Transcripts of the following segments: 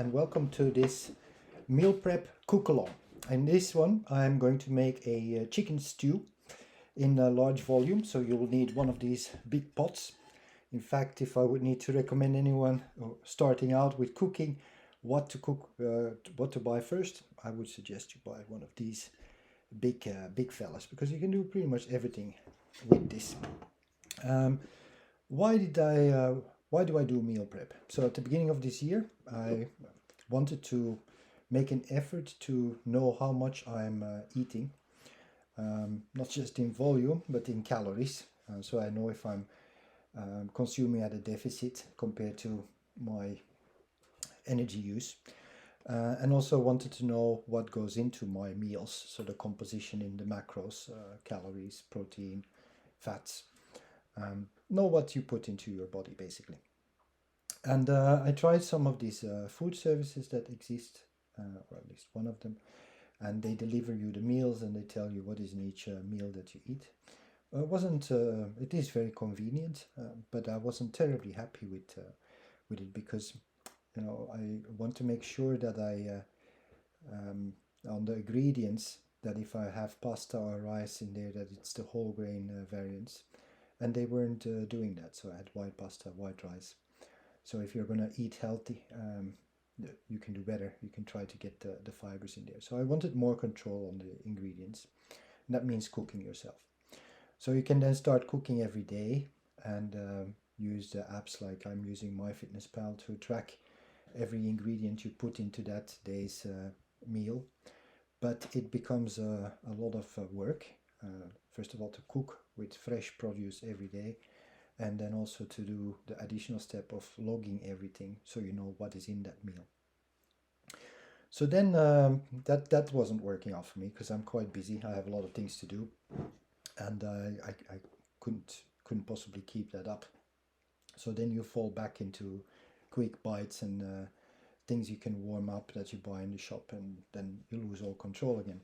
and welcome to this meal prep cook along. In this one I'm going to make a chicken stew in a large volume, so you'll need one of these big pots. In fact, if I would need to recommend anyone starting out with cooking what to cook, what to buy first, I would suggest you buy one of these big fellas, because you can do pretty much everything with this. Why do I do meal prep? So at the beginning of this year, I wanted to make an effort to know how much I'm eating, not just in volume, but in calories. So I know if I'm consuming at a deficit compared to my energy use. And also wanted to know what goes into my meals, so the composition in the macros, calories, protein, fats. Know what you put into your body, basically. And I tried some of these food services that exist, or at least one of them, and they deliver you the meals and they tell you what is in each meal that you eat. It is very convenient, but I wasn't terribly happy with it, because I want to make sure that I on the ingredients, that if I have pasta or rice in there, that it's the whole grain variants, and they weren't doing that. So I had white pasta, white rice. So if you're gonna eat healthy, you can do better. You can try to get the fibers in there. So I wanted more control on the ingredients, and that means cooking yourself. So you can then start cooking every day and use the apps like I'm using MyFitnessPal to track every ingredient you put into that day's meal. But it becomes a lot of work. First of all, to cook with fresh produce every day, and then also to do the additional step of logging everything so you know what is in that meal. So then that wasn't working out for me, because I'm quite busy. I have a lot of things to do, and I couldn't possibly keep that up. So then you fall back into quick bites and things you can warm up that you buy in the shop, and then you lose all control again.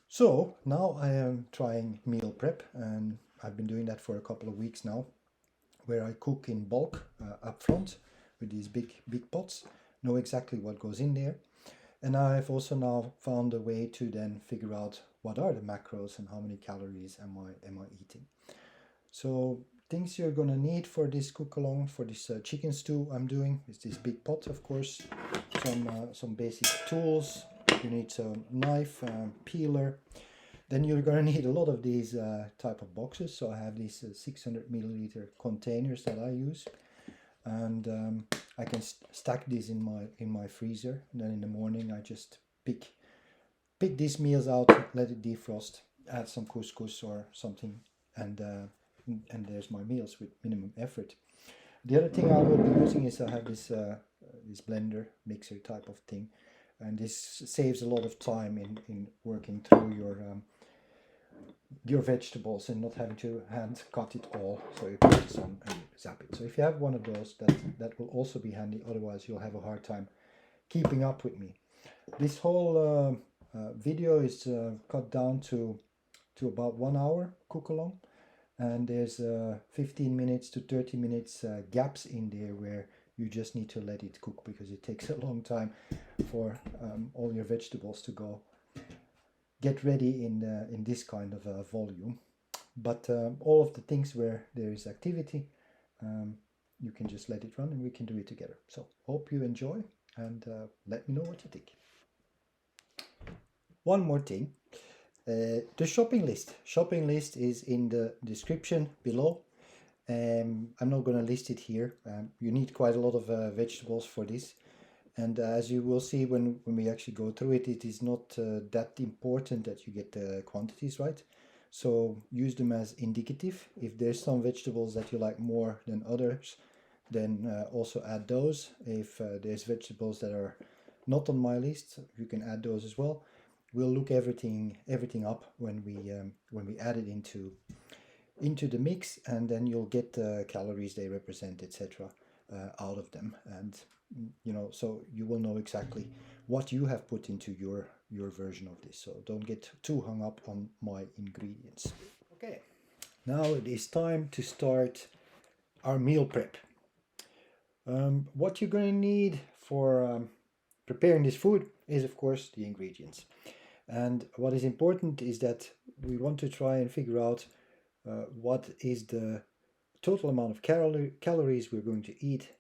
So now I am trying meal prep, and I've been doing that for a couple of weeks now, where I cook in bulk up front with these big pots, know exactly what goes in there. And I've also now found a way to then figure out what are the macros and how many calories am I eating. So things you're gonna need for this cook along, for this chicken stew I'm doing, is this big pot, of course, some basic tools. You need some knife, peeler. Then you're gonna need a lot of these type of boxes. So I have these 600 milliliter containers that I use, and I can stack these in my freezer. And then in the morning I just pick these meals out, let it defrost, add some couscous or something, and there's my meals with minimum effort. The other thing I will be using is I have this blender mixer type of thing, and this saves a lot of time in working through your vegetables and not having to hand cut it all. So you put this on and zap it. So if you have one of those, that will also be handy. Otherwise you'll have a hard time keeping up with me. This whole video is cut down to about 1 hour cook along, and there's 15 minutes to 30 minutes gaps in there where you just need to let it cook, because it takes a long time for all your vegetables to get ready in this kind of volume. But all of the things where there is activity, you can just let it run and we can do it together. So hope you enjoy, and let me know what you think. One more thing, the shopping list is in the description below. I'm not going to list it here. You need quite a lot of vegetables for this, and as you will see when we actually go through it, it is not that important that you get the quantities right. So use them as indicative. If there's some vegetables that you like more than others, then also add those. If there's vegetables that are not on my list, you can add those as well. We'll look everything up when we add it into the mix, and then you'll get the calories they represent, etc. Out of them, and so you will know exactly what you have put into your version of this. So don't get too hung up on my ingredients. Okay, now it is time to start our meal prep. What you're going to need for preparing this food is of course the ingredients. And what is important is that we want to try and figure out what is the total amount of calories we're going to eat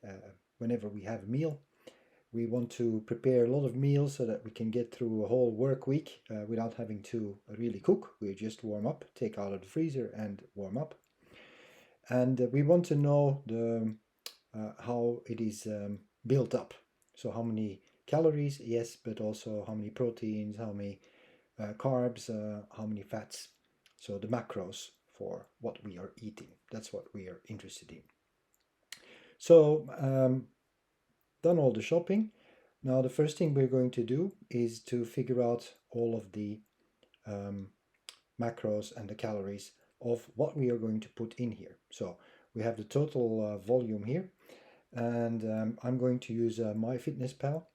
whenever we have a meal. We want to prepare a lot of meals so that we can get through a whole work week without having to really cook. We just warm up, take out of the freezer and warm up. And we want to know how it is built up. So how many calories, yes, but also how many proteins, how many carbs, how many fats. So the macros for what we are eating. That's what we are interested in. So done all the shopping. Now the first thing we're going to do is to figure out all of the macros and the calories of what we are going to put in here. So we have the total volume here, and I'm going to use MyFitnessPal,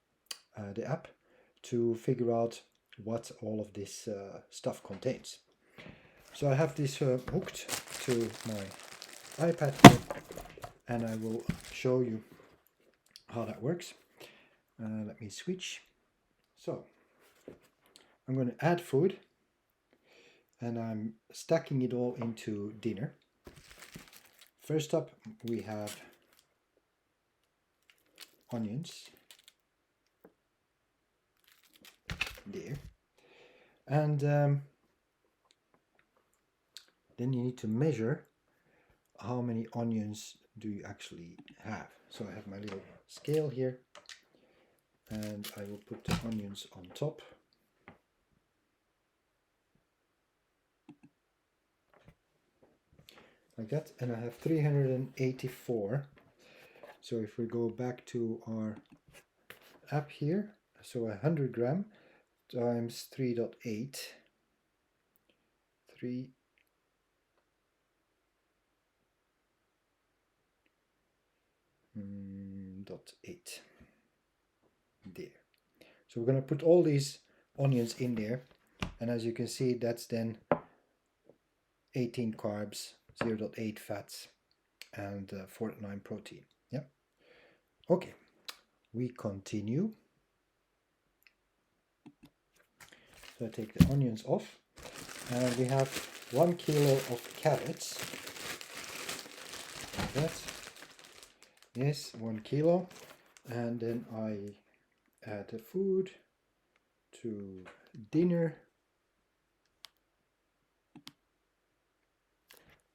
the app, to figure out what all of this stuff contains. So I have this hooked to my iPad here, and I will show you how that works. Let me switch. So I'm going to add food, and I'm stacking it all into dinner. First up we have onions there, and then you need to measure how many onions do you actually have. So I have my little scale here, and I will put the onions on top. Like that, and I have 384. So if we go back to our app here, so 100 gram times 3.8, 3.8 there. So we're going to put all these onions in there, and as you can see, that's then 18 carbs, 0.8 fats, and 4.9 protein. Yeah. Okay, we continue. So I take the onions off, and we have 1 kilo of carrots. Like that. Yes, 1 kilo. And then I add the food to dinner.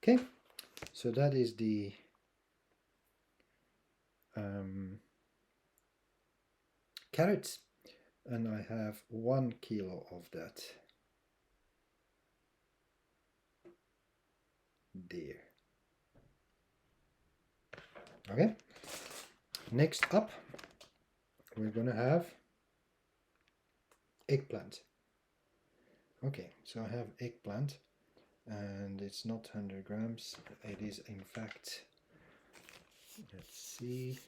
Okay, so that is the carrots, and I have 1 kilo of that there. Okay, next up we're gonna have eggplant. Okay, so I have eggplant, and it's not 100 grams, it is in fact, let's see,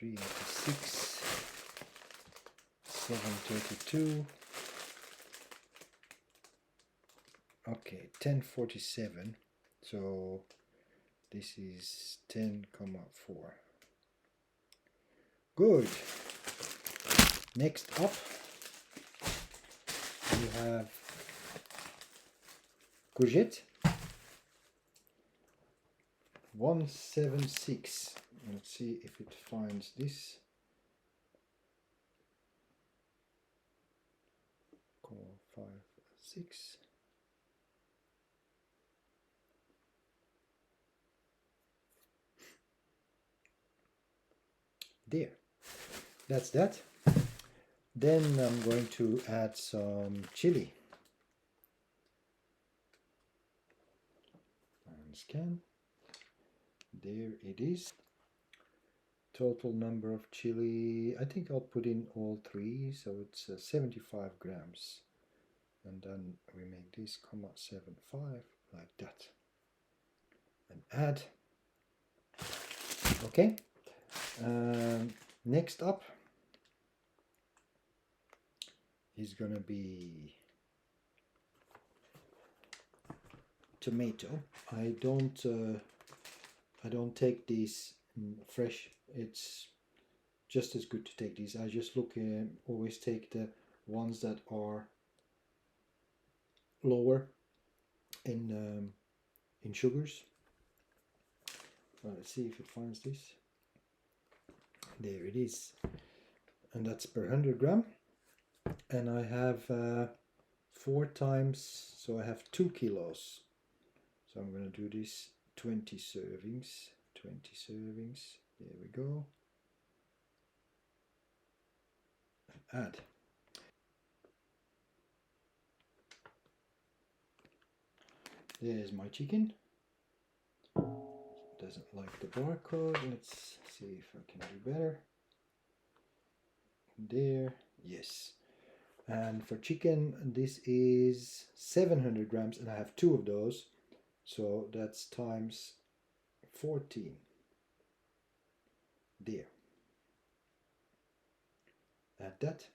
$3.86, $7.32, okay, $10.47, so this is 10.4. Good. Next up we have courgette, 176. Let's see if it finds this. 5.6. There. That's that. Then I'm going to add some chili. And scan. There it is. Total number of chili, I think I'll put in all three, so it's 75 grams. And then we make this 0.75 like that. And add. Okay. Next up is gonna be tomato. I don't I don't take these fresh. It's just as good to take these. I just always take the ones that are lower in sugars. Well, let's see if it finds this. There it is, and that's per 100 gram. And I have 4 times, so I have 2 kilos. So I'm going to do this 20 servings. 20 servings. There we go. And add. There's my chicken. Doesn't like the barcode. Let's see if I can do better. There, yes. And for chicken, this is 700 grams, and I have 2 of those, so that's times 14. There. Add that.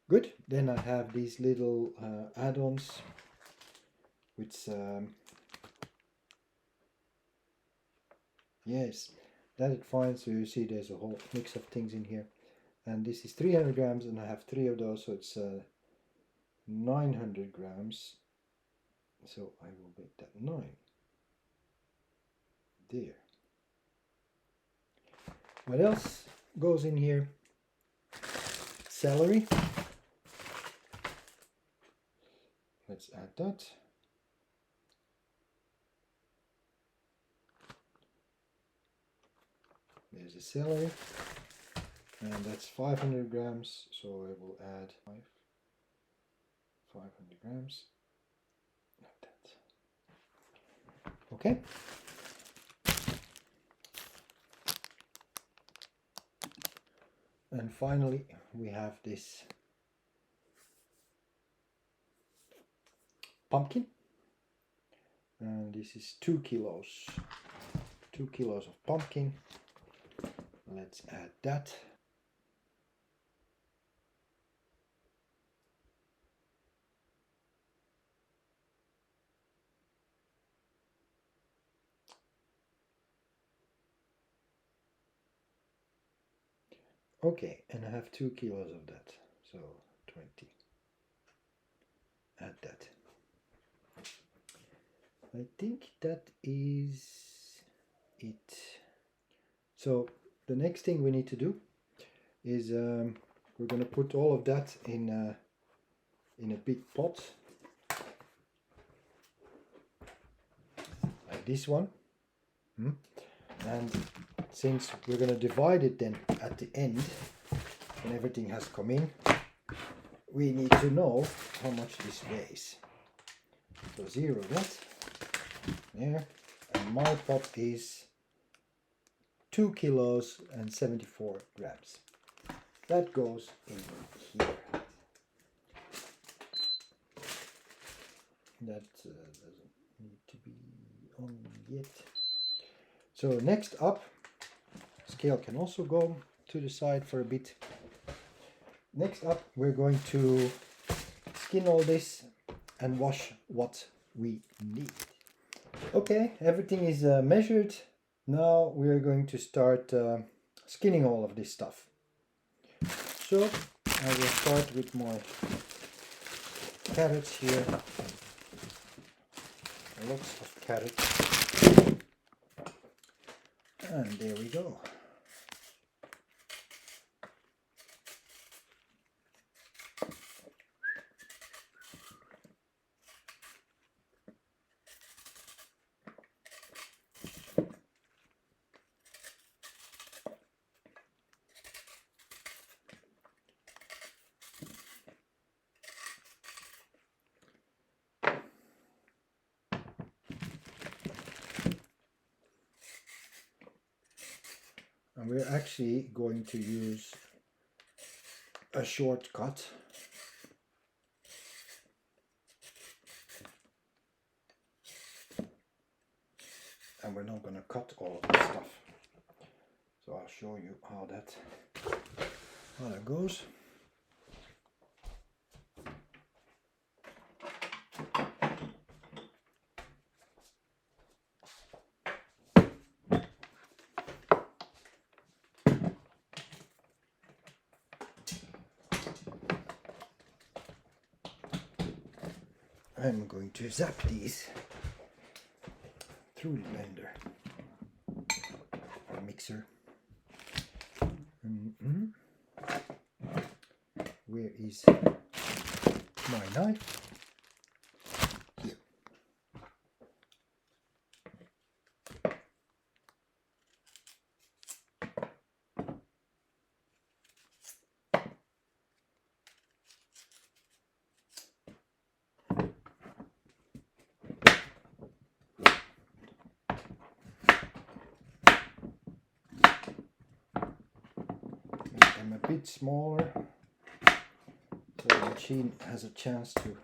Good. Then I have these little add-ons, which yes, that it finds. So you see there's a whole mix of things in here. And this is 300 grams, and I have 3 of those, so it's 900 grams. So I will make that 9. There. What else goes in here? Celery. Let's add that. There's the celery. And that's 500 grams, so I will add 500 grams. Like that. Okay. And finally, we have this pumpkin. And this is 2 kilos. 2 kilos of pumpkin. Let's add that. Okay, and I have 2 kilos of that, so 20. Add that. I think that is it. So the next thing we need to do is we're going to put all of that in a big pot, like this one. And since we're going to divide it then at the end, when everything has come in, we need to know how much this weighs. So 0 that, there, and my pot is 2 kilos and 74 grams. That goes in here. That doesn't need to be on yet. So next up, scale can also go to the side for a bit. Next up, we're going to skin all this and wash what we need. Okay, everything is measured. Now we're going to start skinning all of this stuff. So I will start with my carrots here. Lots of carrots. And there we go. And we're actually going to use a shortcut. And we're not going to cut all of this stuff. So I'll show you how that goes. I'm going to zap these through the blender or mixer. Where is my knife? Here. Make them a bit smaller so the machine has a chance to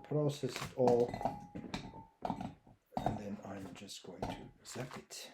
process it all, and then I'm just going to zap it.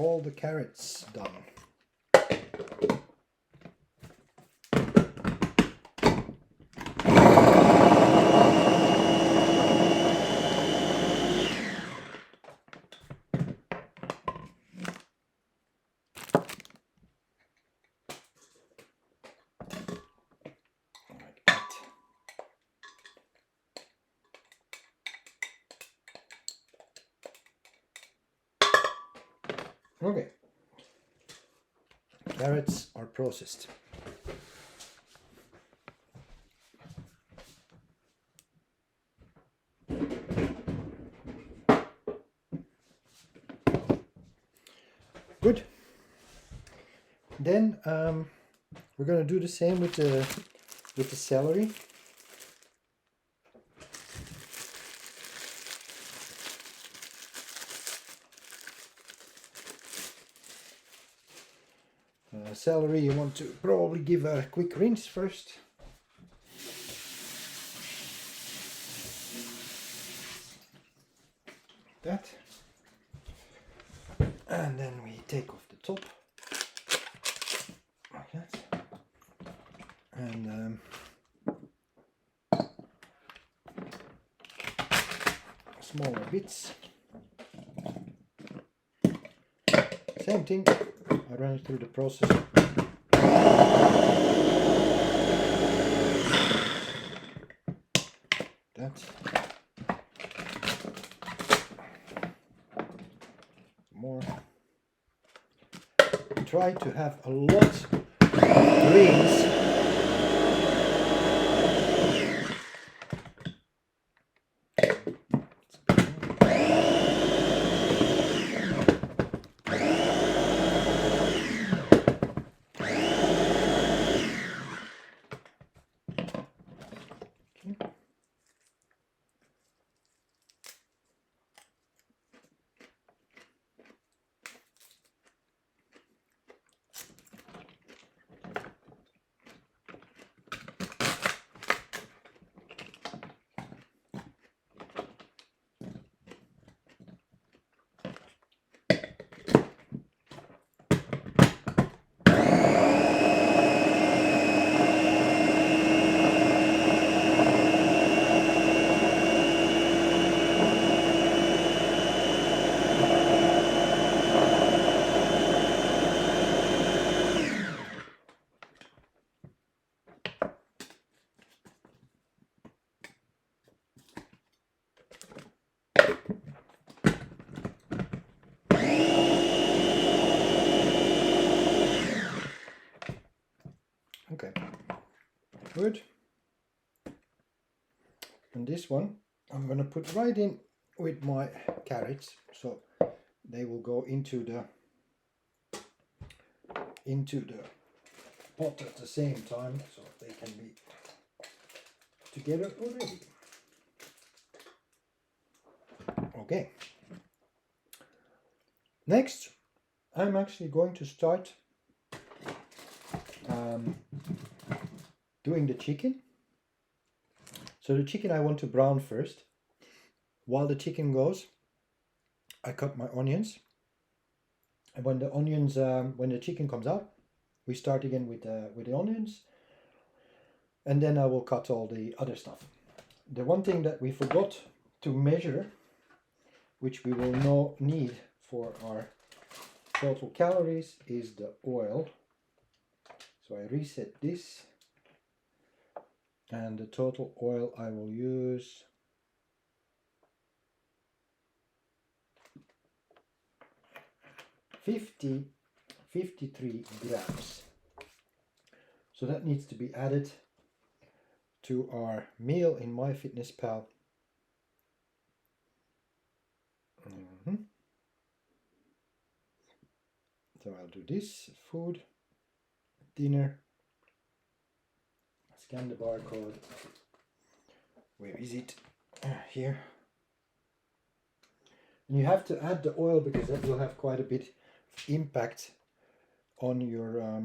all the carrots done. Like that. Okay. Carrots are processed. Good. Then we're going to do the same with the celery. Celery, you want to probably give a quick rinse first. That. And then we take off the top. Like that. And smaller bits. Same thing. I run it through the processor. That. More. Try to have a lot of greens. Okay, good. And this one I'm gonna put right in with my carrots, so they will go into the pot at the same time, so they can be together already. Okay. Next, I'm actually going to start doing the chicken. So the chicken I want to brown first. While the chicken goes, I cut my onions. And when the onions, when the chicken comes out, we start again with the onions. And then I will cut all the other stuff. The one thing that we forgot to measure, which we will now need for our total calories, is the oil. So I reset this, and the total oil I will use 53 grams. So that needs to be added to our meal in MyFitnessPal. So I'll do this, food, dinner, scan the barcode. Where is it? Here. And you have to add the oil because that will have quite a bit impact on your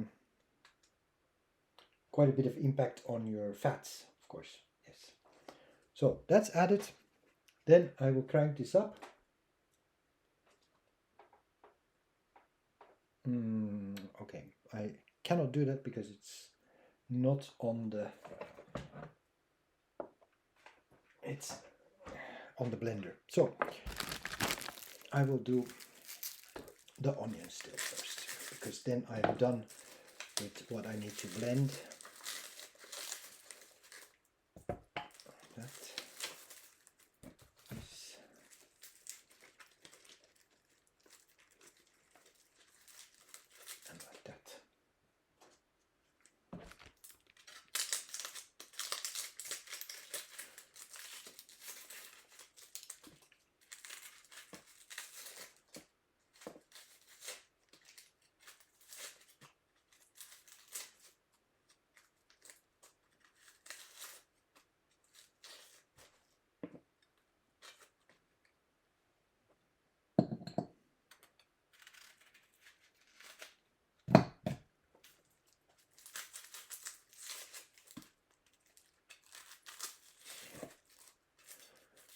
quite a bit of impact on your fats, of course. Yes. So that's added. Then I will crank this up. Okay, I cannot do that because it's not on the blender. So I will do the onions still first, because then I'm done with what I need to blend. That, this, and like that.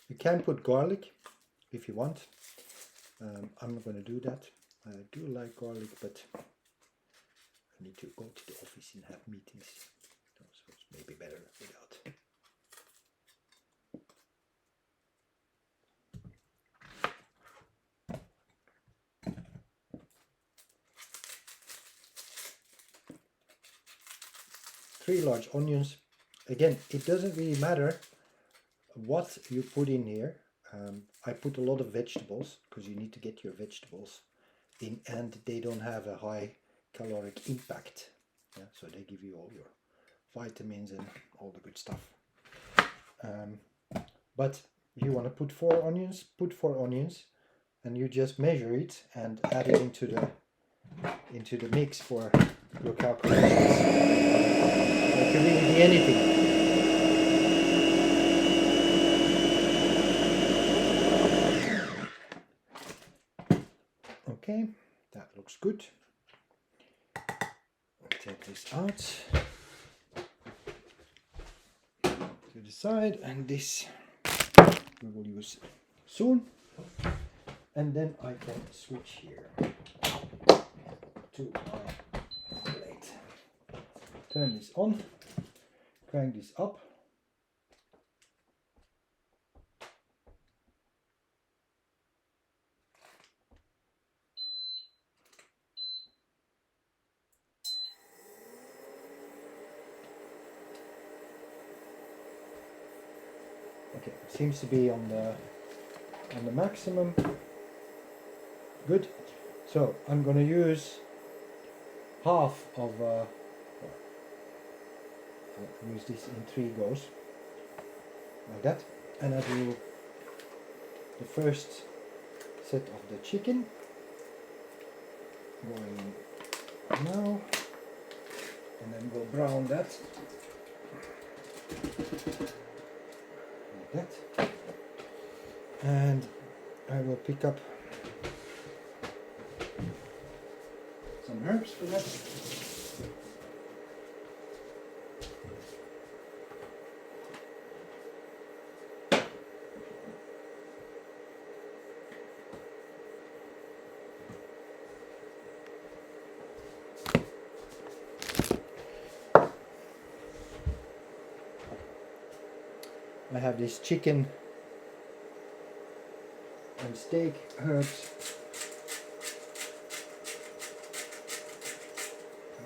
You can put garlic if you want. I'm not going to do that. I do like garlic, but I need to go to the office and have meetings, so it's maybe better without. 3 large onions. Again, it doesn't really matter what you put in here. I put a lot of vegetables because you need to get your vegetables in, and they don't have a high caloric impact. Yeah, so they give you all your vitamins and all the good stuff. But if you want to put 4 onions, put 4 onions, and you just measure it and add it into the mix for your calculations. It can really be anything. Okay, that looks good. Take this out to the side, and this we will use soon. And then I can switch here to my plate. Turn this on, crank this up. Okay, seems to be on the maximum. Good. So I'm going to use half of. I'll use this in 3 goes, like that, and I do the first set of the chicken going now, and then we'll brown that. That, and I will pick up some herbs for that. I have this chicken and steak herbs,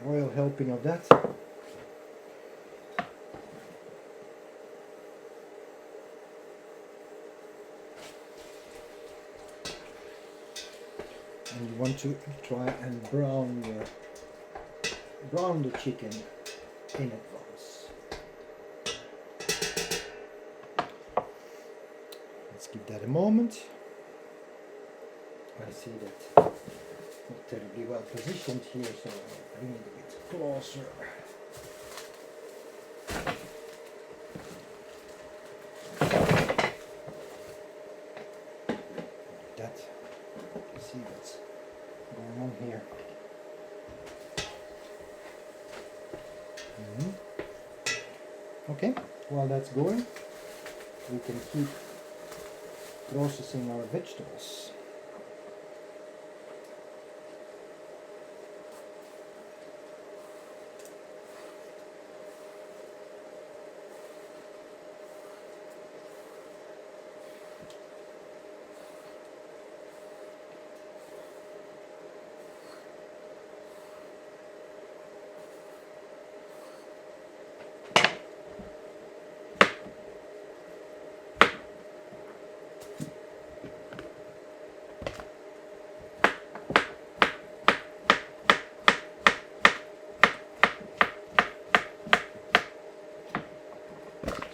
royal helping of that. And you want to try and brown the chicken in advance. Let's give that a moment. I see that not terribly well positioned here, so I'll bring it a bit closer. Like that. See what's going on here. Okay, while that's going, we can keep processing our vegetables.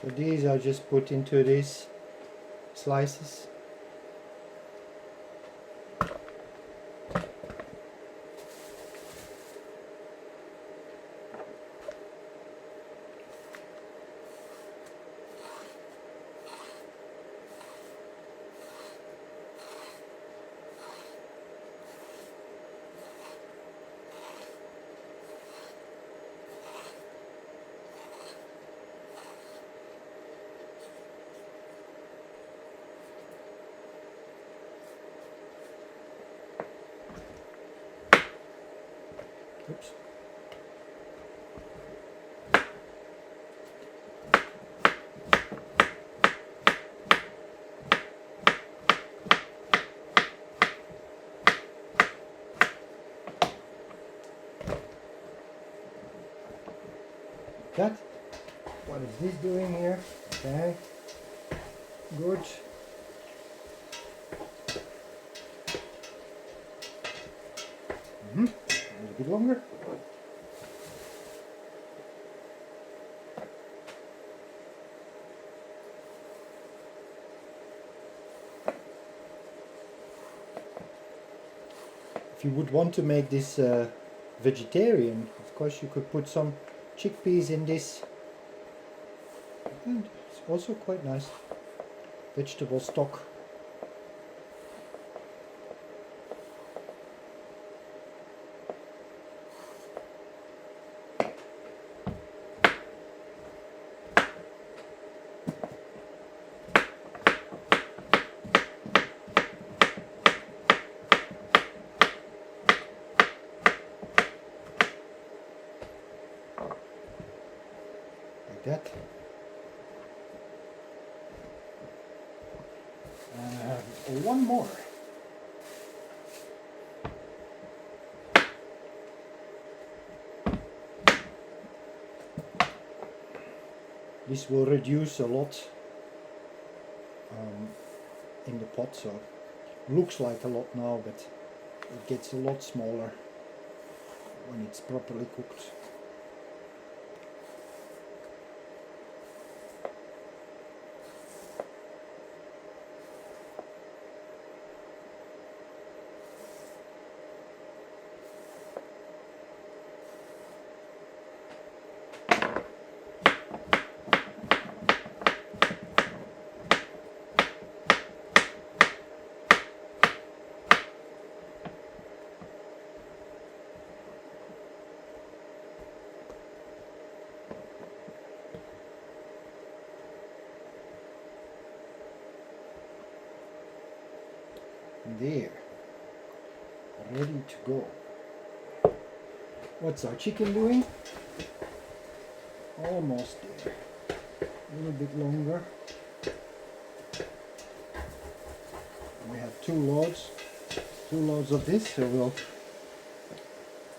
So these I just put into these slices. Oops. That. What is this doing here? Okay. Good. A little bit longer. If you would want to make this vegetarian, of course you could put some chickpeas in this, and it's also quite nice. Vegetable stock. Like that. One more. This will reduce a lot in the pot, so looks like a lot now, but it gets a lot smaller when it's properly cooked. There, ready to go. What's our chicken doing? Almost there. A little bit longer. We have two loads of this, so we'll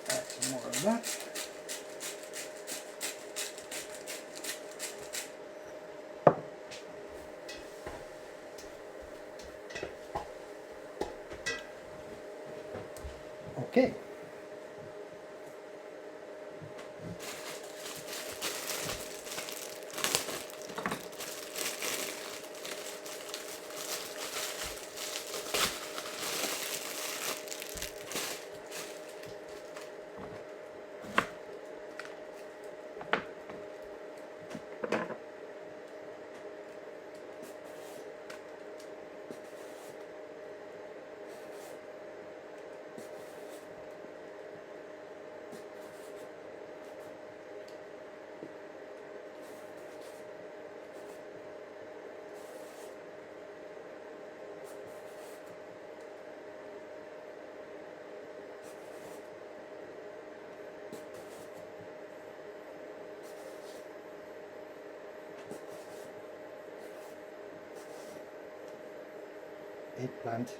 add some more of that. Okay. Eggplant.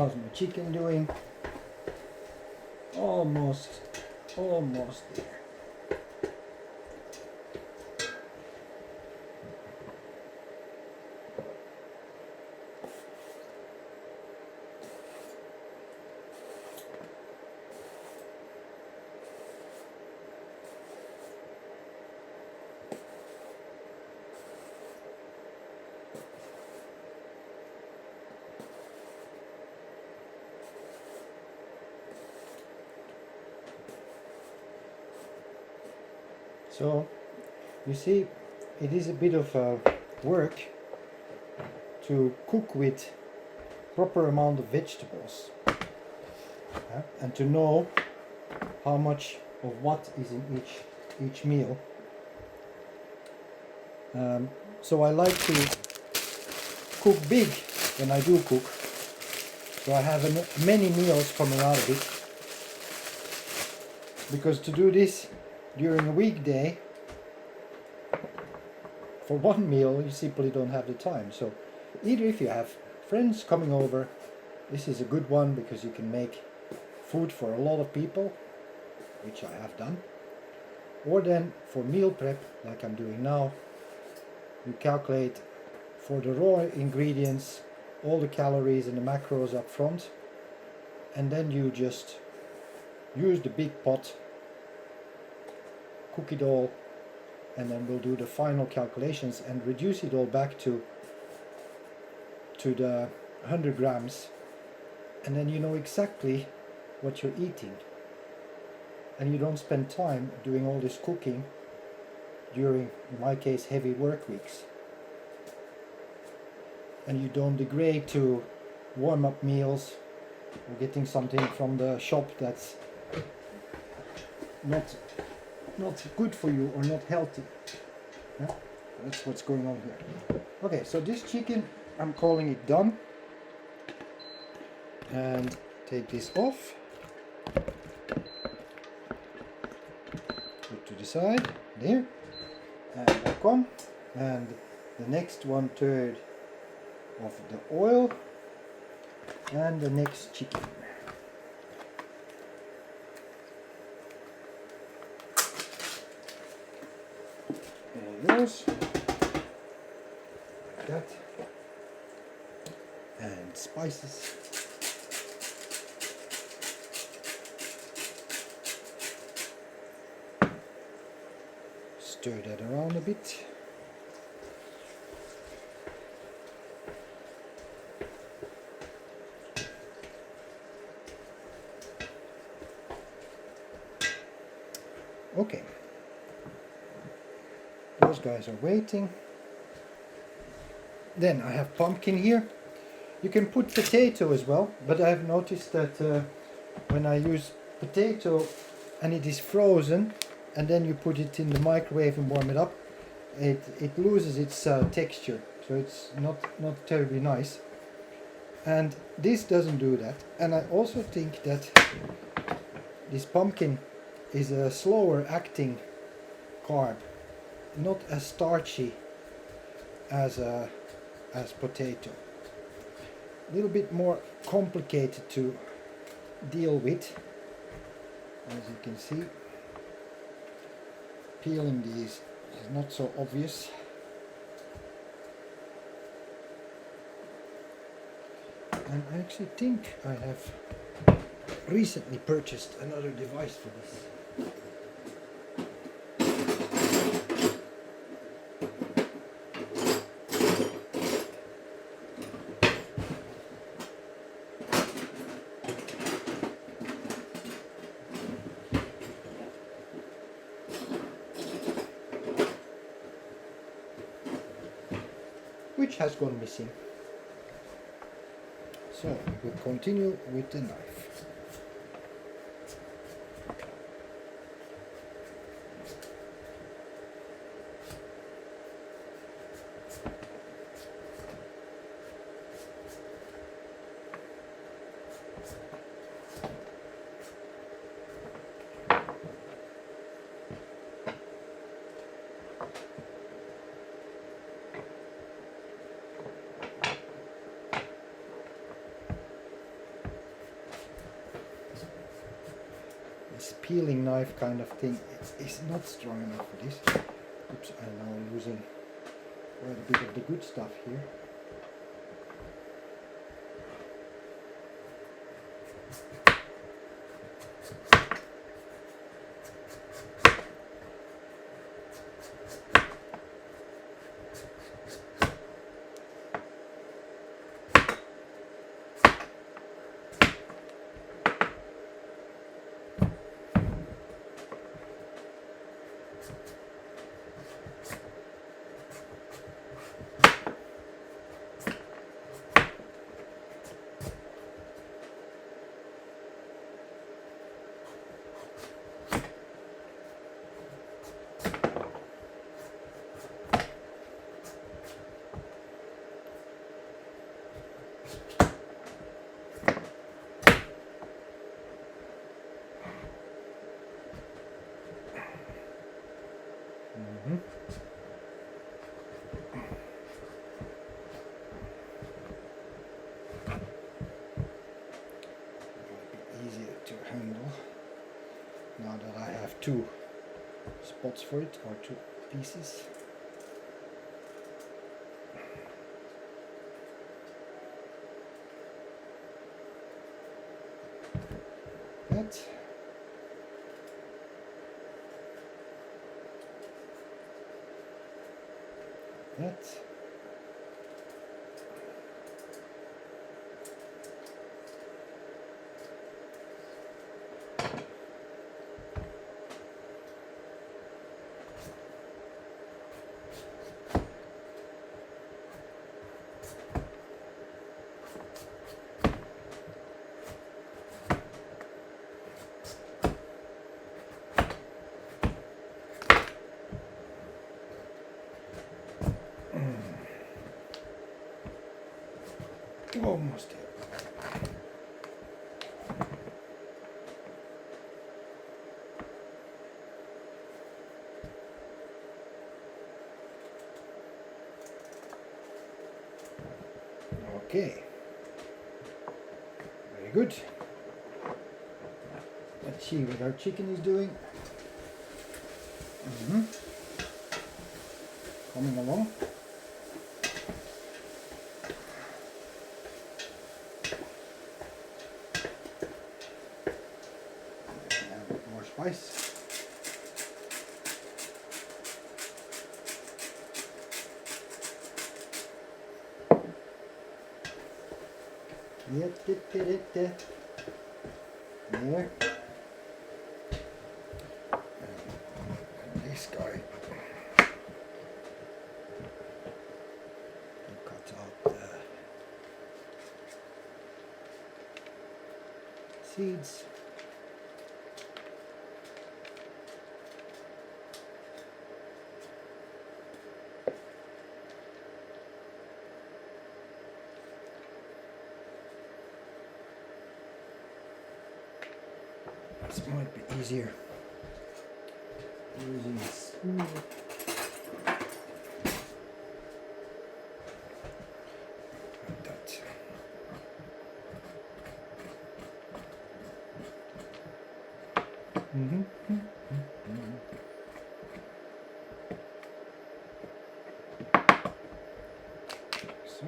How's my chicken doing? Almost there. So you see, it is a bit of work to cook with proper amount of vegetables, and to know how much of what is in each meal. So I like to cook big when I do cook, so I have many meals coming out of it, because to do this during a weekday for one meal, you simply don't have the time. So either if you have friends coming over, this is a good one because you can make food for a lot of people, which I have done. Or then for meal prep, like I'm doing now, you calculate for the raw ingredients all the calories and the macros up front, and then you just use the big pot, cook it all, and then we'll do the final calculations and reduce it all back to the 100 grams, and then you know exactly what you're eating, and you don't spend time doing all this cooking during, in my case, heavy work weeks, and you don't degrade to warm-up meals or getting something from the shop that's not good for you or not healthy. Yeah? That's what's going on here. Okay, so this chicken, I'm calling it done. And take this off. Put to the side, there. And back on. And the next 1/3 of the oil. And the next chicken. Goes like that, and spices, stir that around a bit. Okay. Those guys are waiting. Then I have pumpkin here. You can put potato as well, but I've noticed that when I use potato and it is frozen and then you put it in the microwave and warm it up, it loses its texture, so it's not terribly nice. And this doesn't do that. And I also think that this pumpkin is a slower acting carb, not as starchy as potato. A little bit more complicated to deal with, as you can see. Peeling these is not so obvious. And I actually think I have recently purchased another device for this. Which has gone missing. So we'll continue with the knife. peeling knife kind of thing. It's not strong enough for this. Oops, I'm now using quite a bit of the good stuff here. Easier to handle now that I have two spots for it, or two pieces. That. That. Almost there. Okay. Very good. Let's see what our chicken is doing. Coming along. Spice. There. And this guy. Cut out the seeds. This might be easier using a spoon. Like that. So.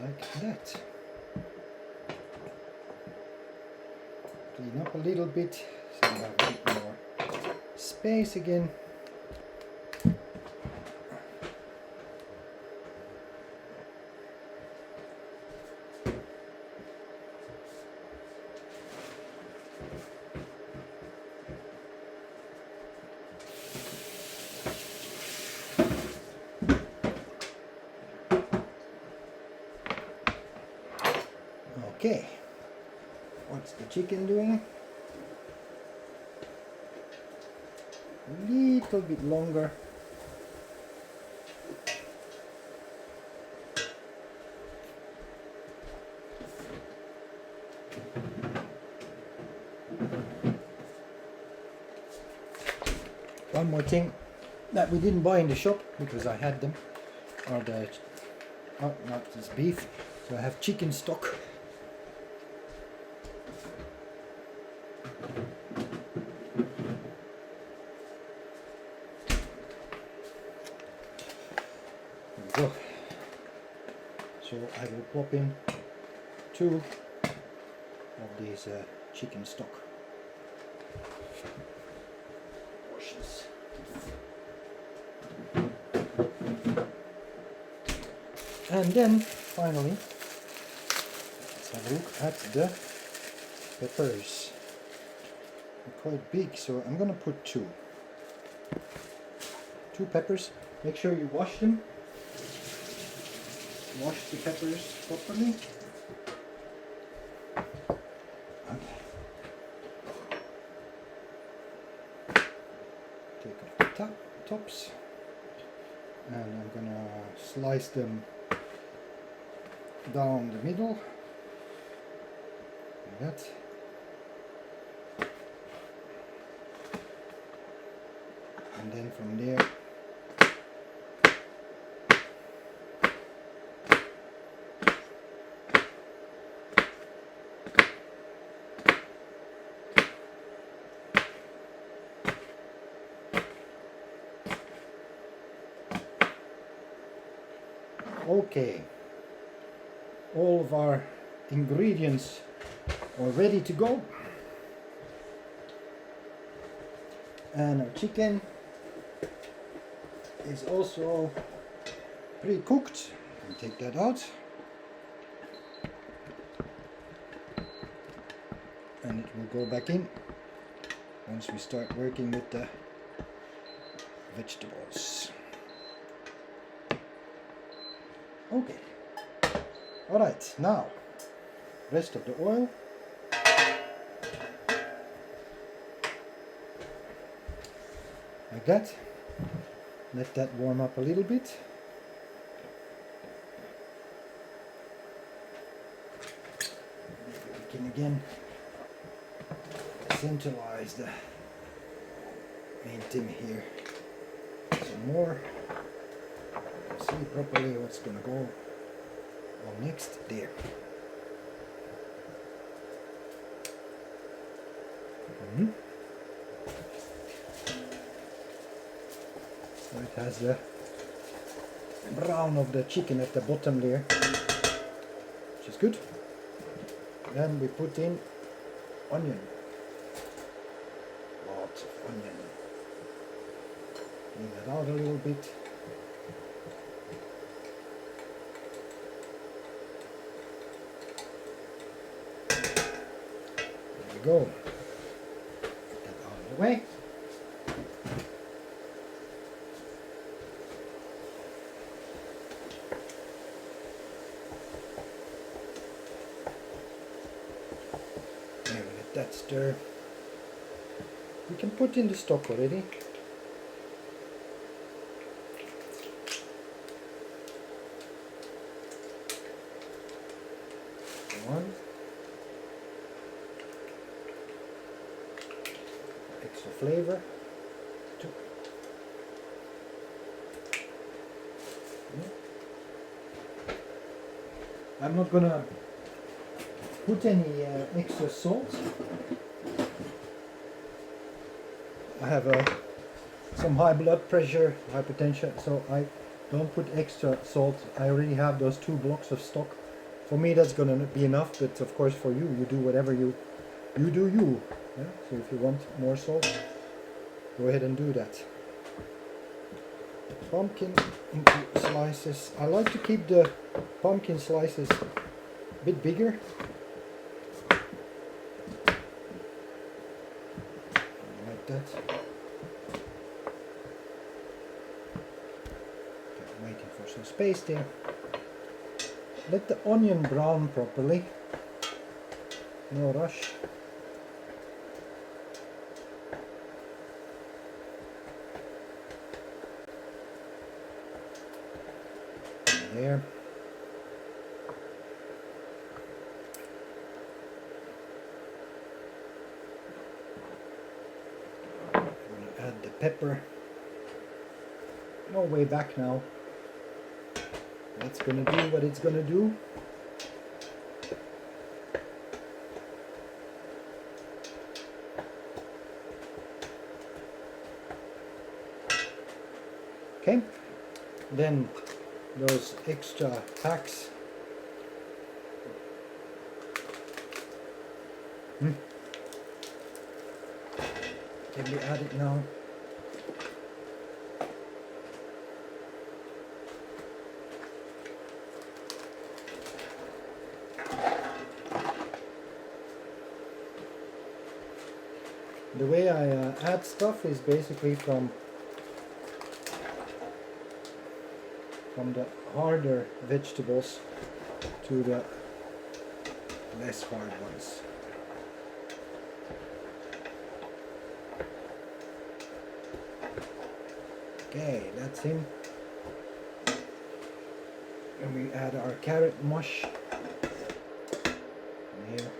Like that. Clean up a little bit so you have a bit more space again. Okay, what's the chicken doing? A little bit longer. One more thing that we didn't buy in the shop because I had them are the, oh, not this beef, so I have chicken stock. There we go. So I will pop in 2 of these chicken stock portions. And then finally, let's have a look at the peppers. They're quite big, so I'm gonna put 2 peppers. Make sure you wash them. Wash the peppers properly. Okay. Take off the tops, and I'm gonna slice them down the middle, like that. And then from there, okay, all of our ingredients are ready to go, and our chicken is also pre-cooked. And take that out, and it will go back in once we start working with the vegetables. Okay. Alright, now rest of the oil. Like that. Let that warm up a little bit. We can again centralize the main thing here some more. See properly what's gonna go on next. There. So it has the brown of the chicken at the bottom there, which is good. Then we put in onion. Lots of onion. Clean that out a little bit. Go. Get that out of the way. There, let that stir. We can put in the stock already. One. Extra flavor. 2. I'm not gonna put any extra salt. I have some high blood pressure, hypertension, so I don't put extra salt. I already have those 2 blocks of stock. For me that's gonna be enough, but of course for you, you do whatever you do you. Yeah? So if you want more salt, go ahead and do that. Pumpkin into slices. I like to keep the pumpkin slices a bit bigger. Like that. Waiting for some space there. Let the onion brown properly. No rush. There. I'm going to add the pepper. No way back now. It's gonna do what it's gonna do. Okay, then those extra packs. Can we add it now? The way I add stuff is basically from the harder vegetables to the less hard ones. Okay, that's him. And we add our carrot mush in here.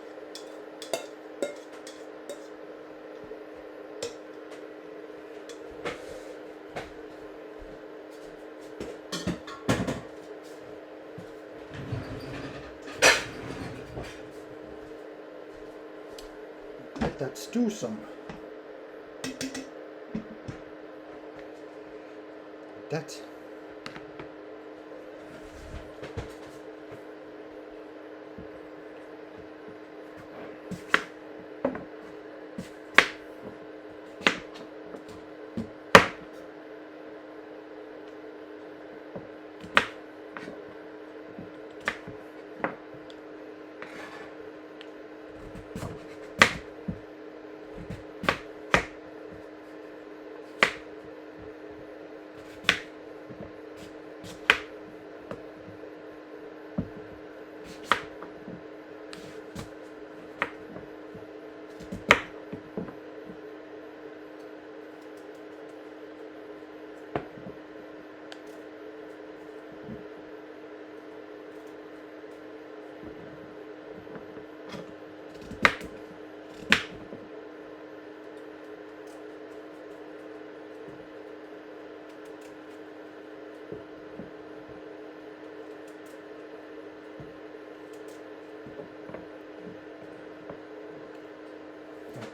Let that stew some. That.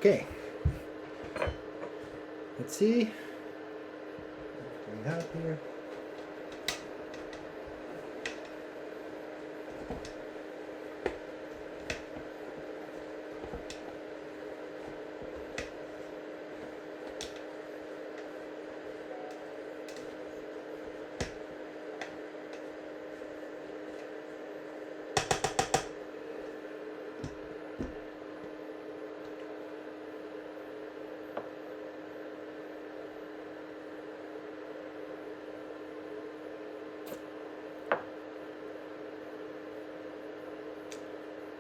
Okay, let's see what we have here.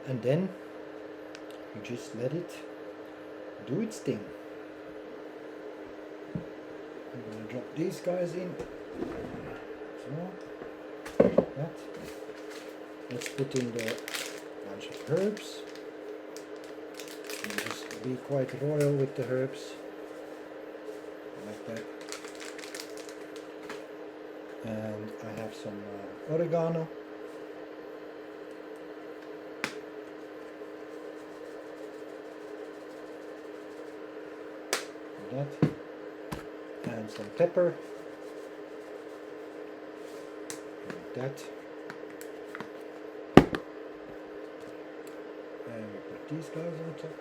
And then you just let it do its thing. I'm going to drop these guys in. So, that. Let's put in the bunch of herbs. And just be quite royal with the herbs. Like that. And I have some oregano. That, and some pepper, like that, and we put these guys on top.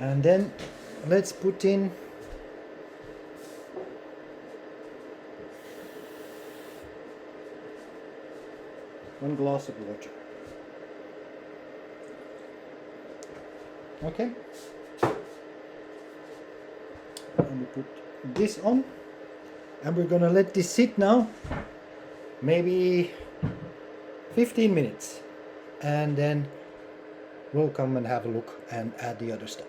And then let's put in one glass of water. Okay. And we put this on, and we're gonna let this sit now maybe 15 minutes, and then we'll come and have a look and add the other stuff.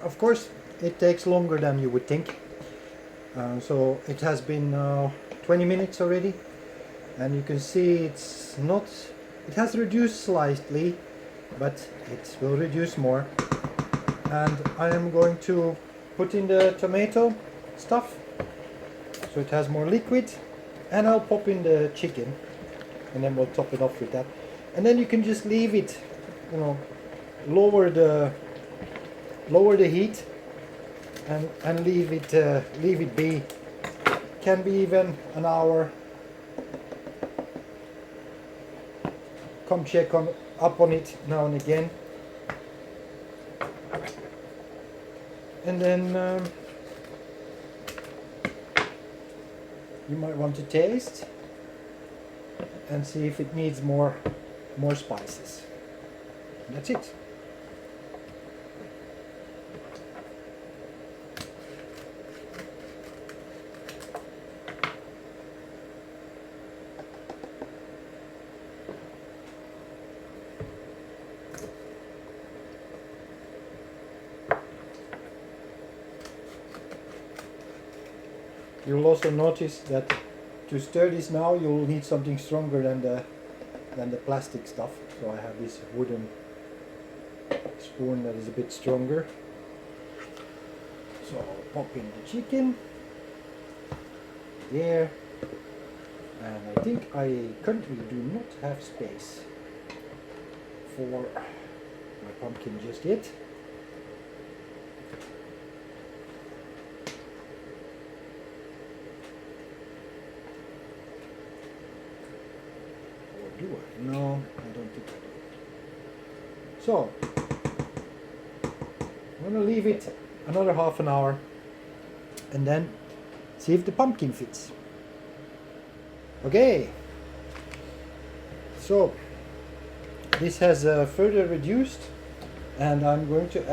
Of course it takes longer than you would think, so it has been 20 minutes already, and you can see it has reduced slightly, but it will reduce more. And I am going to put in the tomato stuff so it has more liquid, and I'll pop in the chicken, and then we'll top it off with that. And then you can just leave it, you know, lower the heat and leave it be. Can be even an hour. Come check up on it now and again. And then you might want to taste and see if it needs more spices. And that's it. You'll also notice that to stir this now you'll need something stronger than the plastic stuff. So I have this wooden spoon that is a bit stronger. So I'll pop in the chicken there, and I think I currently do not have space for my pumpkin just yet. Do I? No, I don't think I do. So, I'm going to leave it another half an hour and then see if the pumpkin fits. Okay, so this has further reduced, and I'm going to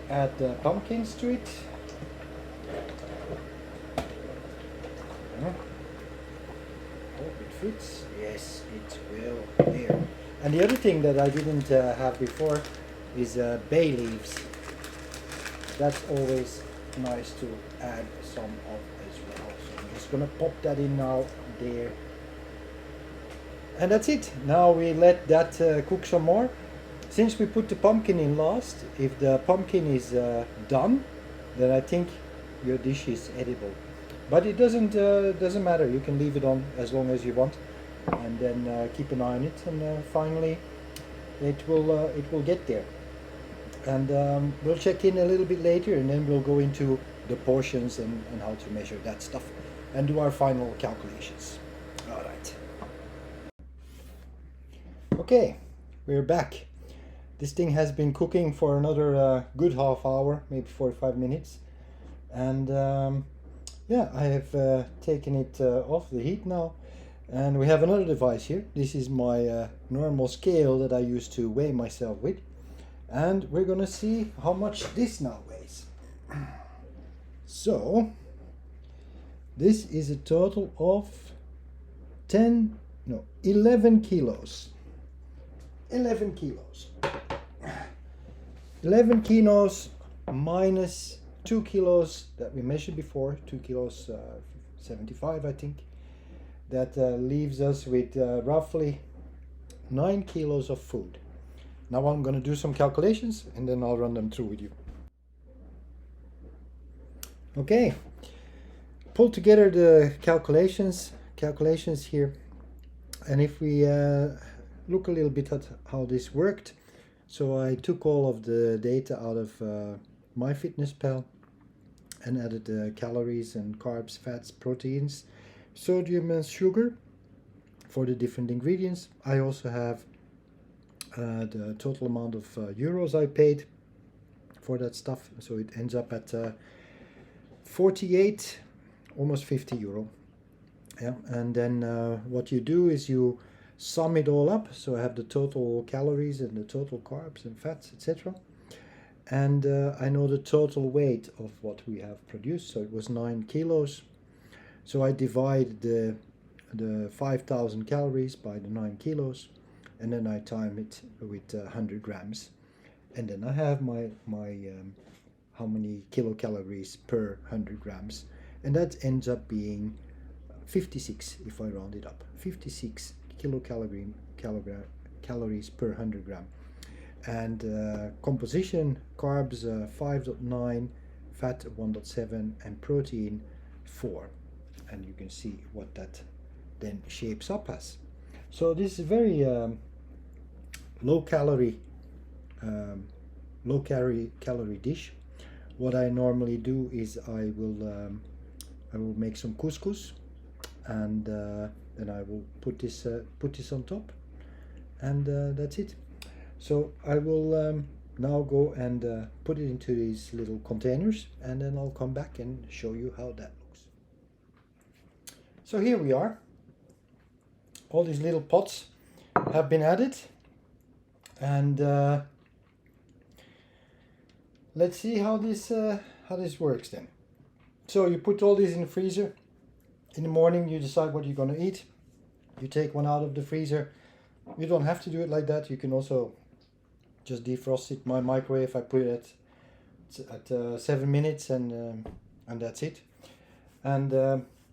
add the pumpkins to it. Fits. Yes, it will. There. And the other thing that I didn't have before is bay leaves. That's always nice to add some of as well. So I'm just gonna pop that in now there. And that's it. Now we let that cook some more. Since we put the pumpkin in last, if the pumpkin is done, then I think your dish is edible. But it doesn't matter. You can leave it on as long as you want, and then keep an eye on it. And finally, it will get there. And we'll check in a little bit later, and then we'll go into the portions and how to measure that stuff, and do our final calculations. All right. Okay, we're back. This thing has been cooking for another good half hour, maybe 45 minutes, and. Yeah, I have taken it off the heat now, and we have another device here. This is my normal scale that I use to weigh myself with, and we're gonna see how much this now weighs. So this is a total of 11 kilos. 11 kilos. 11 kilos minus 2 kilos that we measured before, 2 kilos 75 I think. That leaves us with roughly 9 kilos of food. Now I'm going to do some calculations and then I'll run them through with you. Okay, pull together the calculations here, and if we look a little bit at how this worked. So I took all of the data out of MyFitnessPal and added the calories and carbs, fats, proteins, sodium and sugar for the different ingredients. I also have the total amount of euros I paid for that stuff. So it ends up at 48, almost 50 euro. Yeah, and then what you do is you sum it all up. So I have the total calories and the total carbs and fats, etc. And I know the total weight of what we have produced. So it was 9 kilos. So I divide the 5,000 calories by the 9 kilos, and then I time it with 100 grams. And then I have my how many kilocalories per 100 grams. And that ends up being 56 if I round it up. 56 calories per 100 gram. And composition, carbs 5.9, fat 1.7, and protein 4. And you can see what that then shapes up as. So this is very low calorie dish. What I normally do is I will make some couscous, and then I will put this on top, and that's it. So I will now go and put it into these little containers, and then I'll come back and show you how that looks. So here we are. All these little pots have been added, and let's see how this works then. So you put all these in the freezer. In the morning you decide what you're going to eat. You take one out of the freezer. You don't have to do it like that. You can also just defrost it. My microwave, I put it at 7 minutes, and that's it. And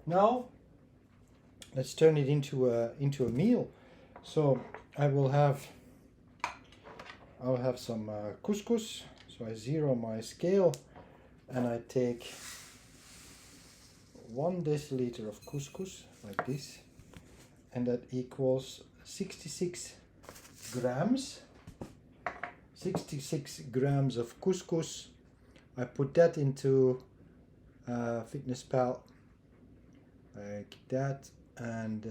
now let's turn it into a meal. So I'll have some couscous. So I zero my scale, and I take 1 deciliter of couscous like this, and that equals 66 grams. 66 grams of couscous. I put that into Fitness Pal like that, and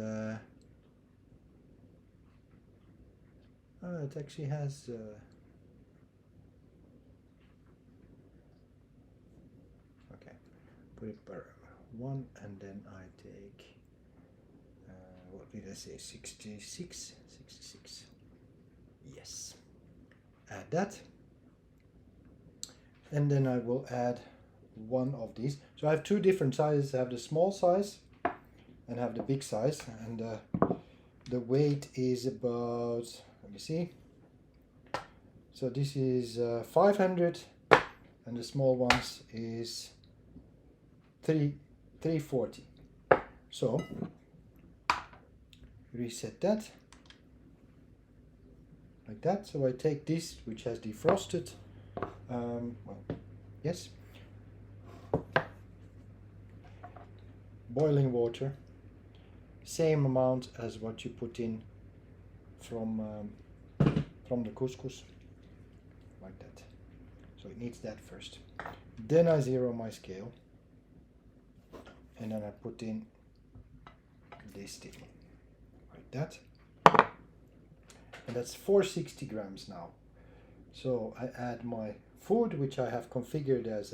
it actually has okay, put it per 1, and then I take what did I say, 66, yes, add that, and then I will add one of these. So I have 2 different sizes. I have the small size and have the big size, and the weight is about, let me see, so this is 500, and the small ones is 340. So reset that like that. So I take this, which has defrosted, well, yes, boiling water, same amount as what you put in from the couscous, like that. So it needs that first. Then I zero my scale, and then I put in this thing like that, and that's 460 grams now. So I add my food, which I have configured as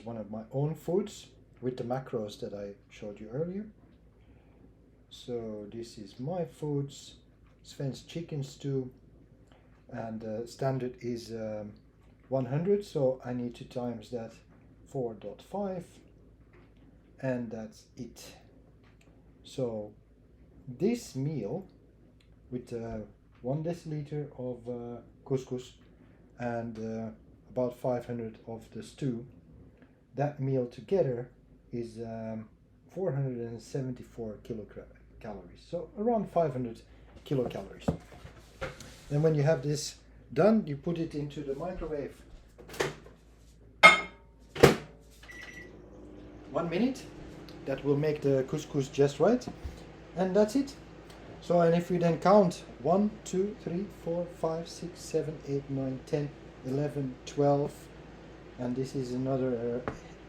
one of my own foods with the macros that I showed you earlier. So this is my foods, Sven's chicken stew, and standard is 100, so I need to times that 4.5, and that's it. So this meal with 1 deciliter of couscous and about 500 of the stew, that meal together is 474 kilocalories, so around 500 kilocalories. Then when you have this done, you put it into the microwave 1 minute. That will make the couscous just right, and that's it. So, and if we then count 1, 2, 3, 4, 5, 6, 7, 8, 9, 10, 11, 12, and this is another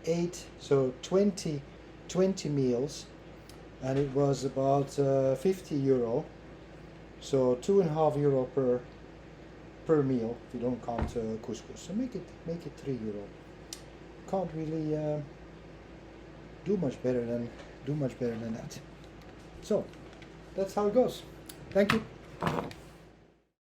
8, so 20 meals, and it was about 50 euro. So €2.5 per meal if you don't count couscous. So make it €3. Can't really do much better than that. So that's how it goes. Thank you.